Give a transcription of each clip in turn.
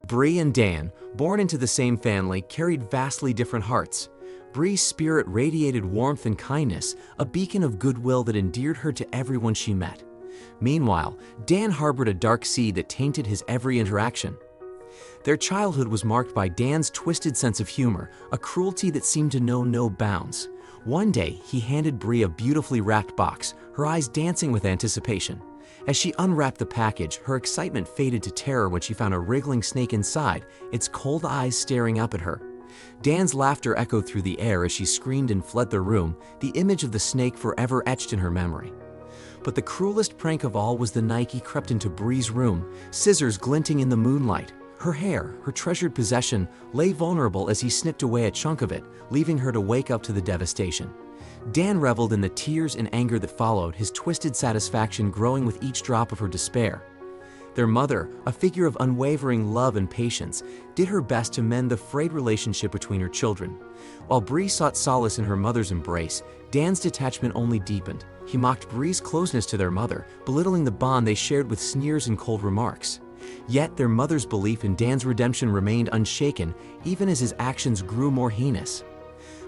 Bree and Dan, born into the same family, carried vastly different hearts. Bree's spirit radiated warmth and kindness, a beacon of goodwill that endeared her to everyone she met. Meanwhile, Dan harbored a dark seed that tainted his every interaction. Their childhood was marked by Dan's twisted sense of humor, a cruelty that seemed to know no bounds. One day, he handed Bree a beautifully wrapped box, her eyes dancing with anticipation. As she unwrapped the package, her excitement faded to terror when she found a wriggling snake inside, its cold eyes staring up at her. Dan's laughter echoed through the air as she screamed and fled the room, the image of the snake forever etched in her memory. But the cruelest prank of all was the night he crept into Bree's room, scissors glinting in the moonlight. Her hair, her treasured possession, lay vulnerable as he snipped away a chunk of it, leaving her to wake up to the devastation. Dan reveled in the tears and anger that followed, his twisted satisfaction growing with each drop of her despair. Their mother, a figure of unwavering love and patience, did her best to mend the frayed relationship between her children. While Bree sought solace in her mother's embrace, Dan's detachment only deepened. He mocked Bree's closeness to their mother, belittling the bond they shared with sneers and cold remarks. Yet their mother's belief in Dan's redemption remained unshaken, even as his actions grew more heinous.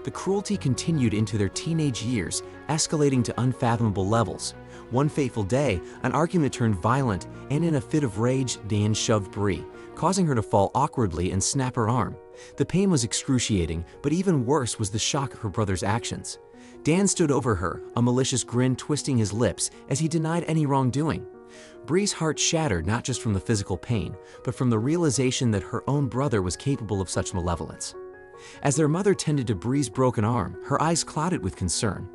The cruelty continued into their teenage years, escalating to unfathomable levels. One fateful day, an argument turned violent, and in a fit of rage, Dan shoved Bree, causing her to fall awkwardly and snap her arm. The pain was excruciating, but even worse was the shock of her brother's actions. Dan stood over her, a malicious grin twisting his lips as he denied any wrongdoing. Bree's heart shattered not just from the physical pain, but from the realization that her own brother was capable of such malevolence. As their mother tended to Bree's broken arm, her eyes clouded with concern.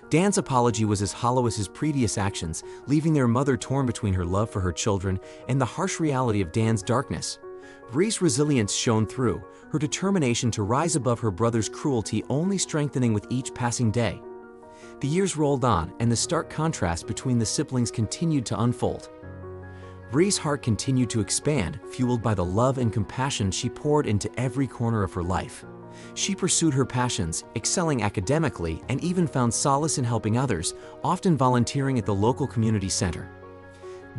Dan's apology was as hollow as his previous actions, leaving their mother torn between her love for her children and the harsh reality of Dan's darkness. Bree's resilience shone through, her determination to rise above her brother's cruelty only strengthening with each passing day. The years rolled on, and the stark contrast between the siblings continued to unfold. Bree's heart continued to expand, fueled by the love and compassion she poured into every corner of her life. She pursued her passions, excelling academically, and even found solace in helping others, often volunteering at the local community center.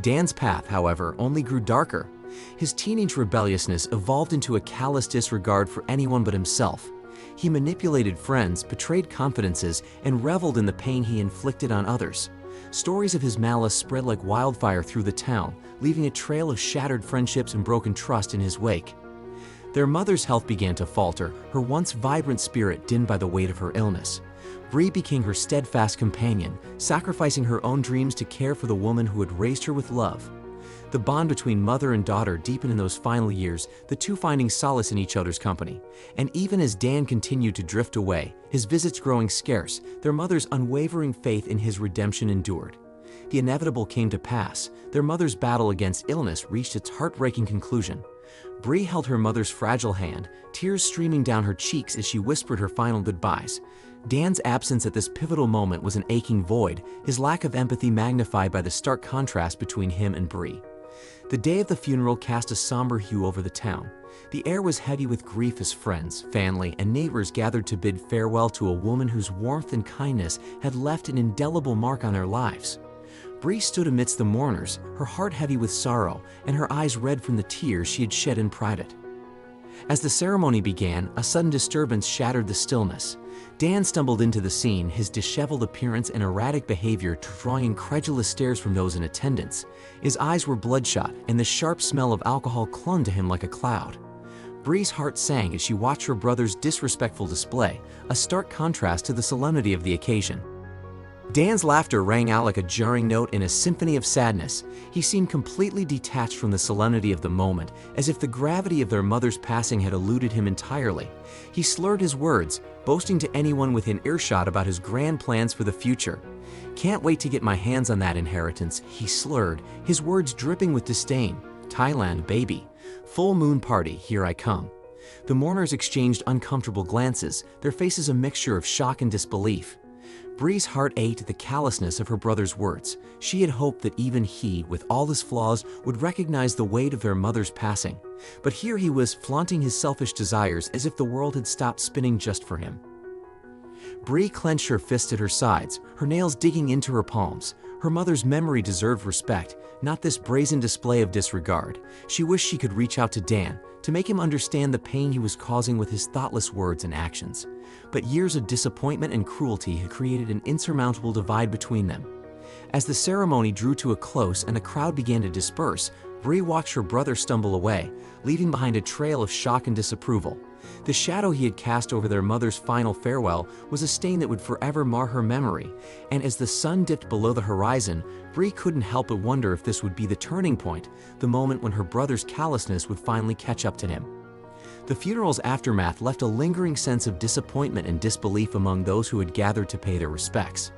Dan's path, however, only grew darker. His teenage rebelliousness evolved into a callous disregard for anyone but himself. He manipulated friends, betrayed confidences, and reveled in the pain he inflicted on others. Stories of his malice spread like wildfire through the town, leaving a trail of shattered friendships and broken trust in his wake. Their mother's health began to falter, her once vibrant spirit dimmed by the weight of her illness. Bree became her steadfast companion, sacrificing her own dreams to care for the woman who had raised her with love. The bond between mother and daughter deepened in those final years, the two finding solace in each other's company. And even as Dan continued to drift away, his visits growing scarce, their mother's unwavering faith in his redemption endured. The inevitable came to pass. Their mother's battle against illness reached its heartbreaking conclusion. Bree held her mother's fragile hand, tears streaming down her cheeks as she whispered her final goodbyes. Dan's absence at this pivotal moment was an aching void, his lack of empathy magnified by the stark contrast between him and Bree. The day of the funeral cast a somber hue over the town. The air was heavy with grief as friends, family, and neighbors gathered to bid farewell to a woman whose warmth and kindness had left an indelible mark on their lives. Bree stood amidst the mourners, her heart heavy with sorrow, and her eyes red from the tears she had shed in private. As the ceremony began, a sudden disturbance shattered the stillness. Dan stumbled into the scene, his disheveled appearance and erratic behavior drawing incredulous stares from those in attendance. His eyes were bloodshot, and the sharp smell of alcohol clung to him like a cloud. Bree's heart sank as she watched her brother's disrespectful display, a stark contrast to the solemnity of the occasion. Dan's laughter rang out like a jarring note in a symphony of sadness. He seemed completely detached from the solemnity of the moment, as if the gravity of their mother's passing had eluded him entirely. He slurred his words, boasting to anyone within earshot about his grand plans for the future. "Can't wait to get my hands on that inheritance," he slurred, his words dripping with disdain. "Thailand, baby. Full moon party, here I come." The mourners exchanged uncomfortable glances, their faces a mixture of shock and disbelief. Bree's heart ached at the callousness of her brother's words. She had hoped that even he, with all his flaws, would recognize the weight of their mother's passing. But here he was, flaunting his selfish desires as if the world had stopped spinning just for him. Bree clenched her fists at her sides, her nails digging into her palms. Her mother's memory deserved respect, not this brazen display of disregard. She wished she could reach out to Dan to make him understand the pain he was causing with his thoughtless words and actions. But years of disappointment and cruelty had created an insurmountable divide between them. As the ceremony drew to a close and the crowd began to disperse, Bree watched her brother stumble away, leaving behind a trail of shock and disapproval. The shadow he had cast over their mother's final farewell was a stain that would forever mar her memory, and as the sun dipped below the horizon, Bree couldn't help but wonder if this would be the turning point, the moment when her brother's callousness would finally catch up to him. The funeral's aftermath left a lingering sense of disappointment and disbelief among those who had gathered to pay their respects.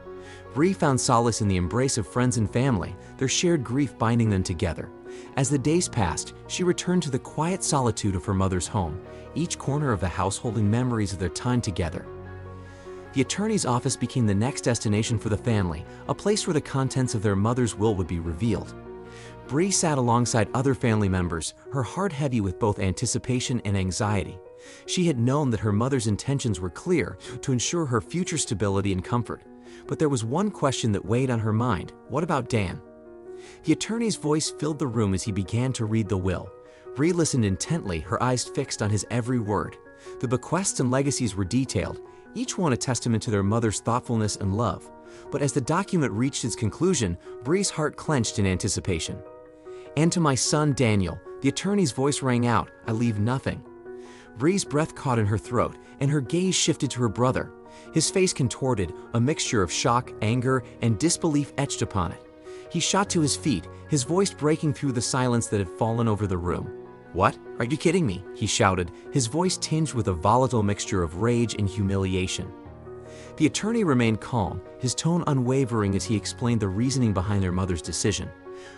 Bree found solace in the embrace of friends and family, their shared grief binding them together. As the days passed, she returned to the quiet solitude of her mother's home, each corner of the house holding memories of their time together. The attorney's office became the next destination for the family, a place where the contents of their mother's will would be revealed. Bree sat alongside other family members, her heart heavy with both anticipation and anxiety. She had known that her mother's intentions were clear, to ensure her future stability and comfort. But there was one question that weighed on her mind: what about Dan? The attorney's voice filled the room as he began to read the will. Bree listened intently, her eyes fixed on his every word. The bequests and legacies were detailed, each one a testament to their mother's thoughtfulness and love. But as the document reached its conclusion, Bree's heart clenched in anticipation. "And to my son Daniel," the attorney's voice rang out, "I leave nothing." Bree's breath caught in her throat, and her gaze shifted to her brother. His face contorted, a mixture of shock, anger, and disbelief etched upon it. He shot to his feet, his voice breaking through the silence that had fallen over the room. "What? Are you kidding me?" he shouted, his voice tinged with a volatile mixture of rage and humiliation. The attorney remained calm, his tone unwavering as he explained the reasoning behind their mother's decision.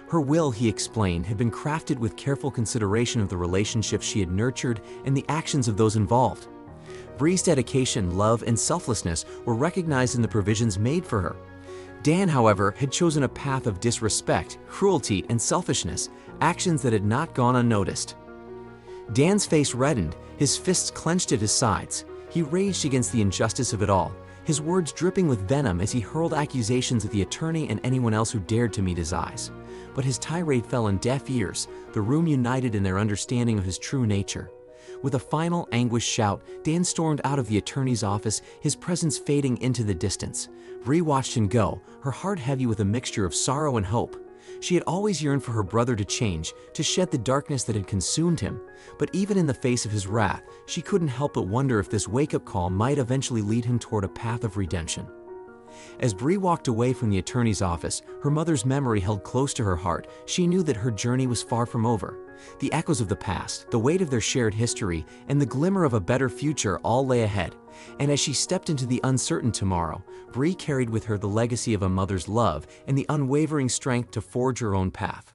Her will, he explained, had been crafted with careful consideration of the relationships she had nurtured and the actions of those involved. Bree's dedication, love, and selflessness were recognized in the provisions made for her. Dan, however, had chosen a path of disrespect, cruelty, and selfishness, actions that had not gone unnoticed. Dan's face reddened, his fists clenched at his sides. He raged against the injustice of it all, his words dripping with venom as he hurled accusations at the attorney and anyone else who dared to meet his eyes. But his tirade fell on deaf ears, the room united in their understanding of his true nature. With a final, anguished shout, Dan stormed out of the attorney's office, his presence fading into the distance. Bree watched him go, her heart heavy with a mixture of sorrow and hope. She had always yearned for her brother to change, to shed the darkness that had consumed him. But even in the face of his wrath, she couldn't help but wonder if this wake-up call might eventually lead him toward a path of redemption. As Bree walked away from the attorney's office, her mother's memory held close to her heart. She knew that her journey was far from over. The echoes of the past, the weight of their shared history, and the glimmer of a better future all lay ahead. And as she stepped into the uncertain tomorrow, Bree carried with her the legacy of a mother's love and the unwavering strength to forge her own path.